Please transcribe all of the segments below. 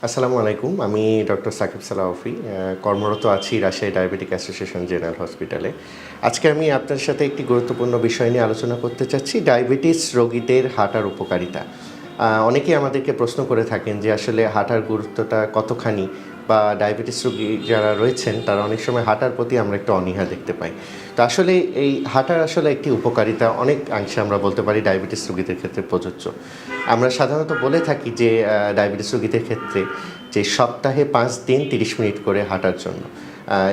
আসসালামু আলাইকুম। আমি ডক্টর সাকিব সালাউফি কর্মরত আছি রাজশাহী ডায়াবেটিক অ্যাসোসিয়েশন জেনারেল হসপিটালে। আজকে আমি আপনার সাথে একটি গুরুত্বপূর্ণ বিষয় নিয়ে আলোচনা করতে চাচ্ছি, ডায়াবেটিস রোগীদের হাঁটার উপকারিতা। অনেকেই আমাদেরকে প্রশ্ন করে থাকেন যে আসলে হাঁটার গুরুত্বটা কতখানি, বা ডায়াবেটিস রোগী যারা রয়েছেন তারা অনেক সময় হাঁটার প্রতি আমরা একটু অনীহা দেখতে পাই। তো আসলে এই হাঁটার আসলে একটি উপকারিতা অনেকাংশে আমরা বলতে পারি ডায়াবেটিস রোগীদের ক্ষেত্রে প্রযোজ্য। আমরা সাধারণত বলে থাকি যে ডায়াবেটিস রোগীদের ক্ষেত্রে যে সপ্তাহে 5 দিন 30 মিনিট করে হাঁটার জন্য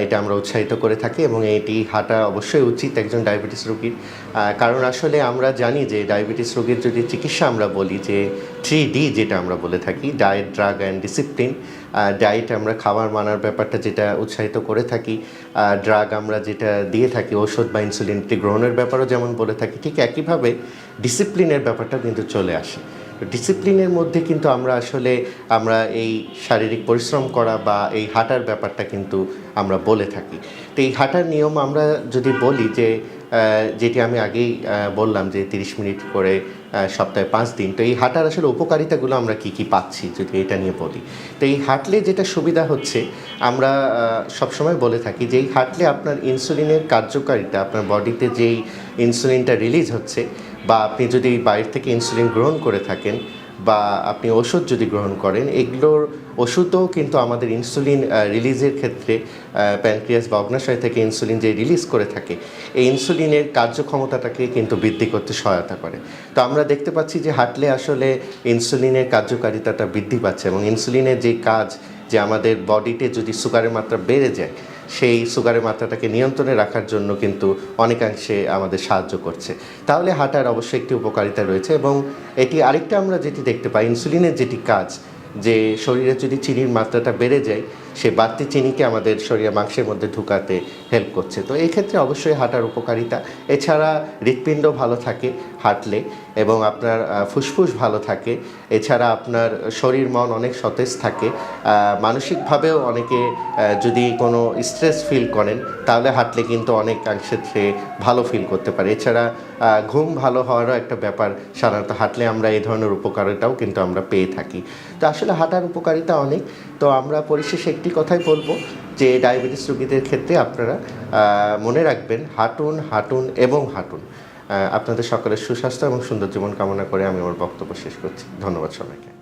এটা আমরা উৎসাহিত করে থাকি, এবং এটি হাঁটা অবশ্যই উচিত একজন ডায়াবেটিস রোগীর। কারণ আসলে আমরা জানি যে ডায়াবেটিস রোগীর যদি চিকিৎসা আমরা বলি যে 3D যেটা আমরা বলে থাকি, diet, drug and discipline. Diet আমরা খাবার মানার ব্যাপারটা যেটা উৎসাহিত করে থাকি, ড্রাগ আমরা যেটা দিয়ে থাকি ওষুধ বা ইনসুলিনটি গ্রহণের ব্যাপারও যেমন বলে থাকি, ঠিক একইভাবে ডিসিপ্লিনের ব্যাপারটা কিন্তু চলে আসে। ডিসিপ্লিনের মধ্যে কিন্তু আমরা এই শারীরিক পরিশ্রম করা বা এই হাঁটার ব্যাপারটা কিন্তু আমরা বলে থাকি। তো এই হাঁটার নিয়ম আমরা যদি বলি যে যেটি আমি আগেই বললাম যে 30 মিনিট করে সপ্তাহে 5 দিন। তো এই হাঁটার আসলে উপকারিতাগুলো আমরা কী পাচ্ছি যদি এটা নিয়ে বলি। তো এই হাঁটলে যেটা সুবিধা হচ্ছে, আমরা সবসময় বলে থাকি যে এই হাঁটলে আপনার ইনসুলিনের কার্যকারিতা, আপনার বডিতে যেই ইনসুলিনটা রিলিজ হচ্ছে, বা আপনি যদি বাইরে থেকে ইনসুলিন গ্রহণ করে থাকেন, বা আপনি ওষুধ যদি গ্রহণ করেন, এগুলোর ওষুধও কিন্তু আমাদের ইনসুলিন রিলিজের ক্ষেত্রে প্যানক্রিয়াস বা অগ্নাশয় থেকে ইনসুলিন যে রিলিজ করে থাকে, এই ইনসুলিনের কার্যক্ষমতাটাকে কিন্তু বৃদ্ধি করতে সহায়তা করে। তো আমরা দেখতে পাচ্ছি যে হাঁটলে আসলে ইনসুলিনের কার্যকারিতাটা বৃদ্ধি পাচ্ছে, এবং ইনসুলিনের যে কাজ, যে আমাদের বডিতে যদি সুগারের মাত্রা বেড়ে যায়, সেই সুগারের মাত্রাটাকে নিয়ন্ত্রণে রাখার জন্য কিন্তু অনেকাংশে আমাদের সাহায্য করছে। তাহলে হাঁটার অবশ্যই একটি উপকারিতা রয়েছে। এবং এটি আরেকটা আমরা যেটি দেখতে পাই, ইনসুলিনের যেটি কাজ, যে শরীরে যদি চিনির মাত্রাটা বেড়ে যায়, সে বাড়তি চিনিকে আমাদের শরীরে মাংসের মধ্যে ঢুকাতে হেল্প করছে। তো এই ক্ষেত্রে অবশ্যই হাঁটার উপকারিতা। এছাড়া হৃৎপিণ্ড ভালো থাকে হাঁটলে, এবং আপনার ফুসফুস ভালো থাকে। এছাড়া আপনার শরীর মন অনেক সতেজ থাকে। মানসিকভাবেও অনেকে যদি কোনো স্ট্রেস ফিল করেন, তাহলে হাঁটলে কিন্তু অনেকাংশে সে ভালো ফিল করতে পারে। এছাড়া ঘুম ভালো হওয়ারও একটা ব্যাপার সাধারণত হাঁটলে আমরা এই ধরনের উপকারিতাও কিন্তু আমরা পেয়ে থাকি। তো আসলে হাঁটার উপকারিতা অনেক। তো আমরা পরিশেষে একটি কথাই বলবো যে ডায়াবেটিস রোগীদের ক্ষেত্রে আপনারা মনে রাখবেন, হাঁটুন, হাঁটুন এবং হাঁটুন। আপনাদের সকলের সুস্বাস্থ্য এবং সুন্দর জীবন কামনা করে আমি আমার বক্তব্য শেষ করছি। ধন্যবাদ সবাইকে।